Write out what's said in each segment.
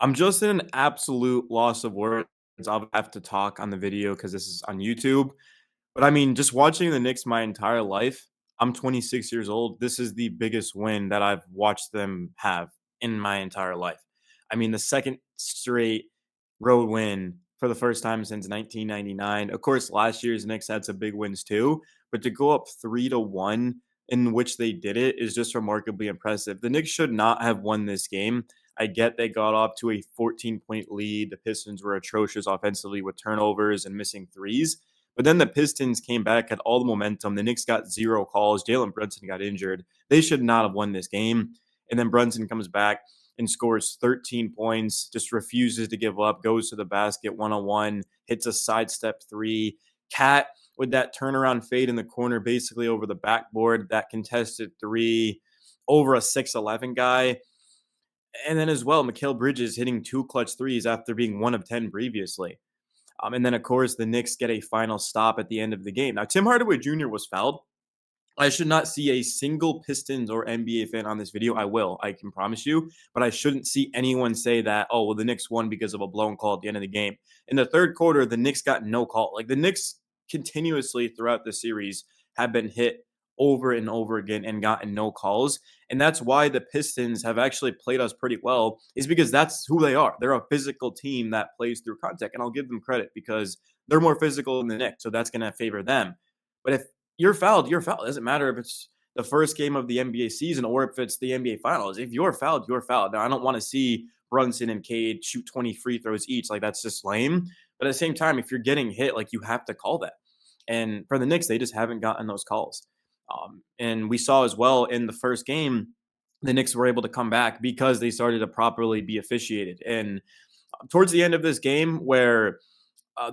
I'm just in an absolute loss of words. I'll have to talk on the video because this is on YouTube. But I mean, just watching the Knicks my entire life, I'm 26 years old. This is the biggest win that I've watched them have in my entire life. I mean, the second straight road win for the first time since 1999. Of course, last year's Knicks had some big wins too, but to go up 3-1 in which they did it is just remarkably impressive. The Knicks should not have won this game. I get they got off to a 14-point lead. The Pistons were atrocious offensively with turnovers and missing threes. But then the Pistons came back, had all the momentum. The Knicks got zero calls. Jalen Brunson got injured. They should not have won this game. And then Brunson comes back and scores 13 points, just refuses to give up, goes to the basket one-on-one, hits a sidestep three. Cat with that turnaround fade in the corner, basically over the backboard, that contested three over a 6'11 guy. And then as well, Mikal Bridges hitting two clutch threes after being 1 of 10 previously. And then, of course, the Knicks get a final stop at the end of the game. Now, Tim Hardaway Jr. was fouled. I should not see a single Pistons or NBA fan on this video. I will, I can promise you. But I shouldn't see anyone say that, oh, well, the Knicks won because of a blown call at the end of the game. In the third quarter, the Knicks got no call. Like the Knicks continuously throughout the series have been hit over and over again and gotten no calls. And that's why the Pistons have actually played us pretty well, is because that's who they are. They're a physical team that plays through contact. And I'll give them credit because they're more physical than the Knicks. So that's going to favor them. But if you're fouled, you're fouled. It doesn't matter if it's the first game of the NBA season or if it's the NBA finals. If you're fouled, you're fouled. Now, I don't want to see Brunson and Cade shoot 20 free throws each. Like, that's just lame. But at the same time, if you're getting hit, like, you have to call that. And for the Knicks, they just haven't gotten those calls. And we saw as well in the first game, the Knicks were able to come back because they started to properly be officiated. And towards the end of this game, where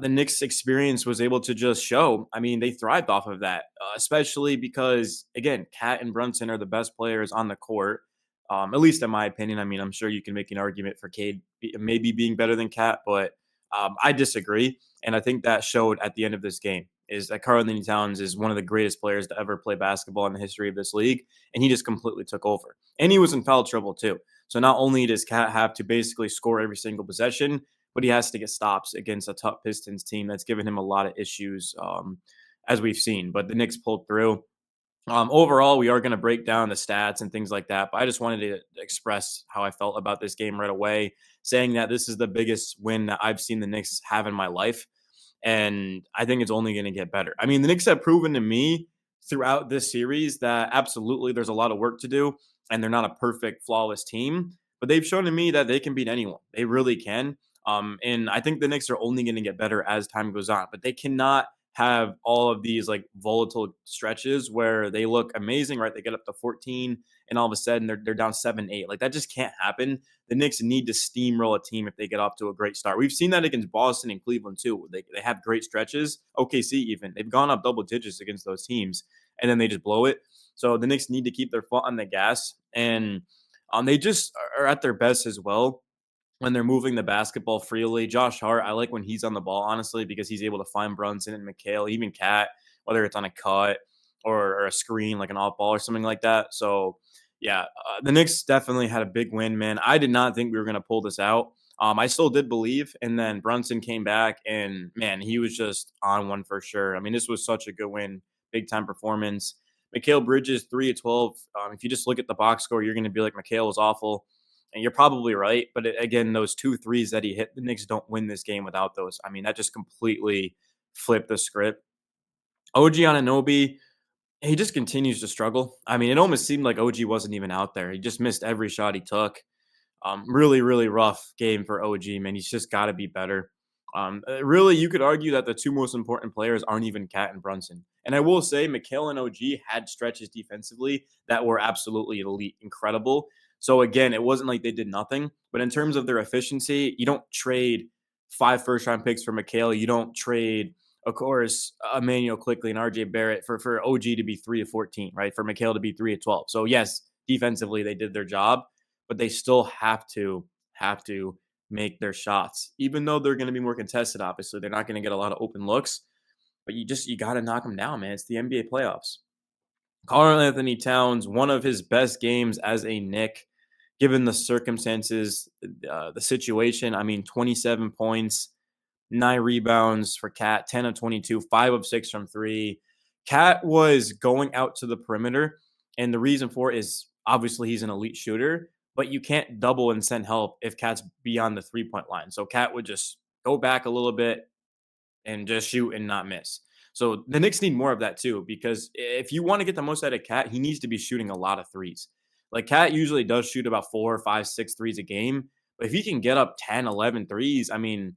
the Knicks experience was able to just show, I mean, they thrived off of that, especially because, again, Cat and Brunson are the best players on the court, at least in my opinion. I mean, I'm sure you can make an argument for Cade maybe being better than Cat, but I disagree. And I think that showed at the end of this game is that Karl-Anthony Towns is one of the greatest players to ever play basketball in the history of this league, and he just completely took over. And he was in foul trouble too. So not only does Cat have to basically score every single possession, but he has to get stops against a tough Pistons team that's given him a lot of issues, as we've seen. But the Knicks pulled through. Overall, we are going to break down the stats and things like that, but I just wanted to express how I felt about this game right away, saying that this is the biggest win that I've seen the Knicks have in my life, and I think it's only going to get better. I mean, the Knicks have proven to me throughout this series that absolutely there's a lot of work to do, and they're not a perfect, flawless team, but they've shown to me that they can beat anyone. They really can. And I think the Knicks are only going to get better as time goes on, but they cannot have all of these like volatile stretches where they look amazing, right? They get up to 14 and all of a sudden they're down 7-8. Like that just can't happen. The Knicks need to steamroll a team if they get off to a great start. We've seen that against Boston and Cleveland too. They have great stretches. OKC even. They've gone up double digits against those teams and then they just blow it. So the Knicks need to keep their foot on the gas, and they just are at their best as well when they're moving the basketball freely. Josh Hart, I like when he's on the ball, honestly, because he's able to find Brunson and Mikal, even Cat, whether it's on a cut or a screen, like an off ball or something like that. So, yeah, the Knicks definitely had a big win, man. I did not think we were going to pull this out. I still did believe, and then Brunson came back, and man, he was just on one for sure. I mean, this was such a good win, big time performance. Mikal Bridges, 3 of 12. If you just look at the box score, you're going to be like, Mikal was awful. And you're probably right. But again, those 2 threes that he hit, the Knicks don't win this game without those. I mean, that just completely flipped the script. OG Anunoby, he just continues to struggle. I mean, it almost seemed like OG wasn't even out there. He just missed every shot he took. Really, really rough game for OG, man. He's just got to be better. Really, you could argue that the two most important players aren't even Cat and Brunson. And I will say, Mikal and OG had stretches defensively that were absolutely elite, incredible. So again, it wasn't like they did nothing. But in terms of their efficiency, you don't trade 5 first-round picks for Mikal. You don't trade, of course, Emmanuel Quickly and RJ Barrett for OG to be 3 of 14, right? For Mikal to be 3 of 12. So yes, defensively they did their job, but they still have to make their shots, even though they're going to be more contested. Obviously, they're not going to get a lot of open looks, but you got to knock them down, man. It's the NBA playoffs. Karl-Anthony Towns, one of his best games as a Knick. given the circumstances, the situation. I mean, 27 points, 9 rebounds for Cat, 10 of 22, 5 of 6 from three. Cat was going out to the perimeter, and the reason for it is obviously he's an elite shooter, but you can't double and send help if Cat's beyond the 3 point line. So Cat would just go back a little bit and just shoot and not miss. So the Knicks need more of that too, because if you want to get the most out of Cat, he needs to be shooting a lot of threes. Like Cat usually does shoot about 4, 5, 6 threes a game, but if he can get up 10, 11 threes, I mean,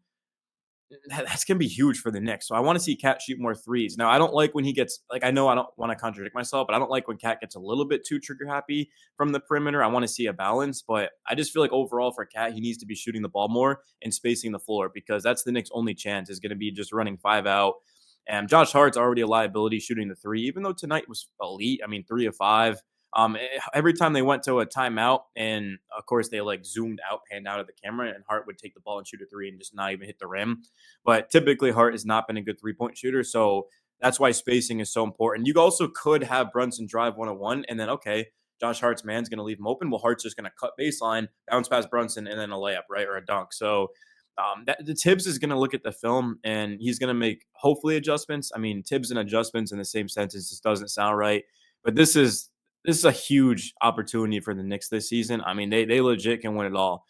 that's gonna be huge for the Knicks. So I want to see Cat shoot more threes. Now I don't like when he gets like I know I don't want to contradict myself, but I don't like when Cat gets a little bit too trigger happy from the perimeter. I want to see a balance, but I just feel like overall for Cat, he needs to be shooting the ball more and spacing the floor because that's the Knicks' only chance is going to be just running five out. And Josh Hart's already a liability shooting the three, even though tonight was elite. I mean, 3 of 5. Every time they went to a timeout, and of course they like zoomed out, panned out of the camera, and Hart would take the ball and shoot a three and just not even hit the rim. But typically, Hart has not been a good 3 point shooter. So that's why spacing is so important. You also could have Brunson drive 101, and then, okay, Josh Hart's man's going to leave him open. Well, Hart's just going to cut baseline, bounce past Brunson, and then a layup, right? Or a dunk. So the Tibbs is going to look at the film and he's going to make hopefully adjustments. I mean, Tibbs and adjustments in the same sentence just doesn't sound right. But this is a huge opportunity for the Knicks this season. I mean, they legit can win it all.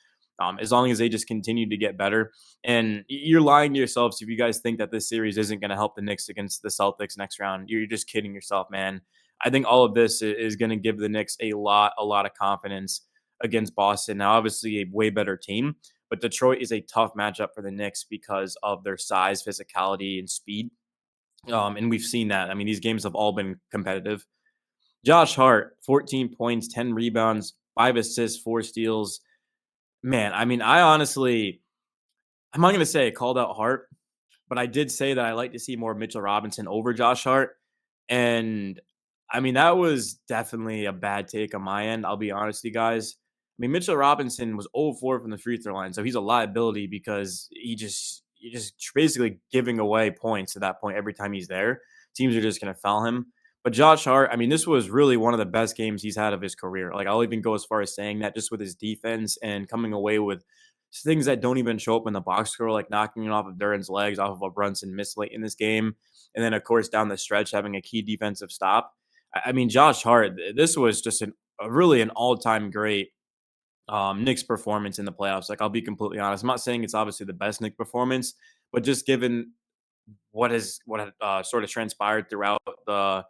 As long as they just continue to get better. And you're lying to yourselves if you guys think that this series isn't going to help the Knicks against the Celtics next round. You're just kidding yourself, man. I think all of this is going to give the Knicks a lot of confidence against Boston. Now, obviously, a way better team, but Detroit is a tough matchup for the Knicks because of their size, physicality, and speed. And we've seen that. I mean, these games have all been competitive. Josh Hart, 14 points, 10 rebounds, 5 assists, 4 steals. Man, I mean, I'm not going to say I called out Hart, but I did say that I like to see more Mitchell Robinson over Josh Hart. And I mean, that was definitely a bad take on my end. I'll be honest with you guys. I mean, Mitchell Robinson was 0-4 from the free throw line. So he's a liability because you're just basically giving away points at that point every time he's there. Teams are just going to foul him. But Josh Hart, I mean, this was really one of the best games he's had of his career. Like, I'll even go as far as saying that just with his defense and coming away with things that don't even show up in the box score, like knocking it off of Duran's legs, off of a Brunson miss late in this game. And then, of course, down the stretch, having a key defensive stop. I mean, Josh Hart, this was just really an all time great Knicks performance in the playoffs. Like, I'll be completely honest. I'm not saying it's obviously the best Knicks performance, but just given what had sort of transpired throughout the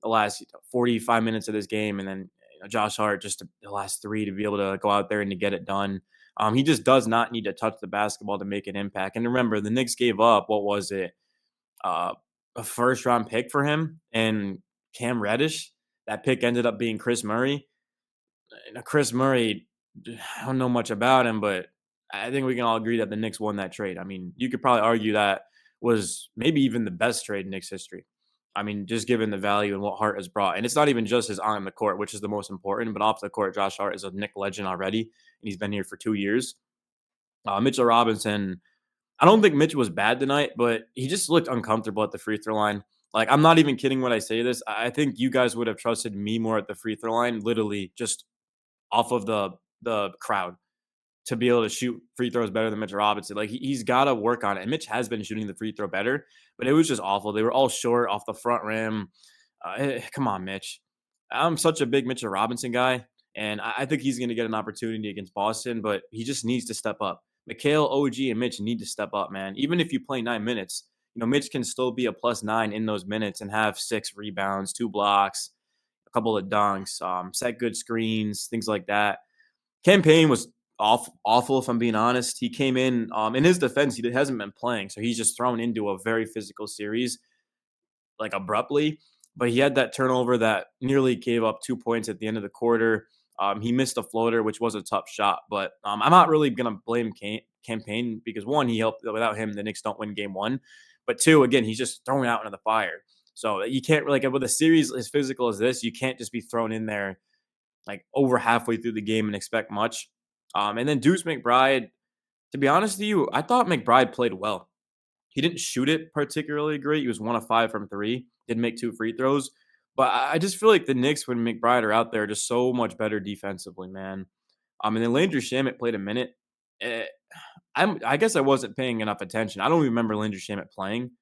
last 45 minutes of this game, and then Josh Hart just the last three to be able to go out there and to get it done. He just does not need to touch the basketball to make an impact. And remember, the Knicks gave up what was it, uh, a first round pick for him and Cam Reddish. That pick ended up being Chris Murray. Chris Murray, I don't know much about him, but I think we can all agree that the Knicks won that trade. I mean, you could probably argue that was maybe even the best trade in Knicks history. I mean, just given the value and what Hart has brought. And it's not even just his on the court, which is the most important, but off the court, Josh Hart is a Knick legend already, and he's been here for 2 years. Mitchell Robinson, I don't think Mitch was bad tonight, but he just looked uncomfortable at the free throw line. Like, I'm not even kidding when I say this. I think you guys would have trusted me more at the free throw line, literally just off of the crowd to be able to shoot free throws better than Mitch Robinson. Like he's got to work on it. And Mitch has been shooting the free throw better, but it was just awful. They were all short off the front rim. Come on, Mitch. I'm such a big Mitchell Robinson guy, and I think he's going to get an opportunity against Boston, but he just needs to step up. Mikhail, OG, and Mitch need to step up, man. Even if you play 9 minutes, Mitch can still be a +9 in those minutes and have 6 rebounds, 2 blocks, a couple of dunks, set good screens, things like that. Campaign was awful, if I'm being honest. He came in his defense, he hasn't been playing, so he's just thrown into a very physical series, like abruptly. But he had that turnover that nearly gave up 2 points at the end of the quarter. He missed a floater, which was a tough shot. But I'm not really going to blame Campaign because, one, he helped. Without him, the Knicks don't win game one. But two, again, he's just thrown out into the fire. So you can't really, like, with a series as physical as this, you can't just be thrown in there like over halfway through the game and expect much. And then Deuce McBride, to be honest with you, I thought McBride played well. He didn't shoot it particularly great. He was 1 of 5 from three, did make 2 free throws. But I just feel like the Knicks, when McBride are out there, are just so much better defensively, man. And then Landry Shamet played a minute. Eh, I guess I wasn't paying enough attention. I don't remember Landry Shamet playing,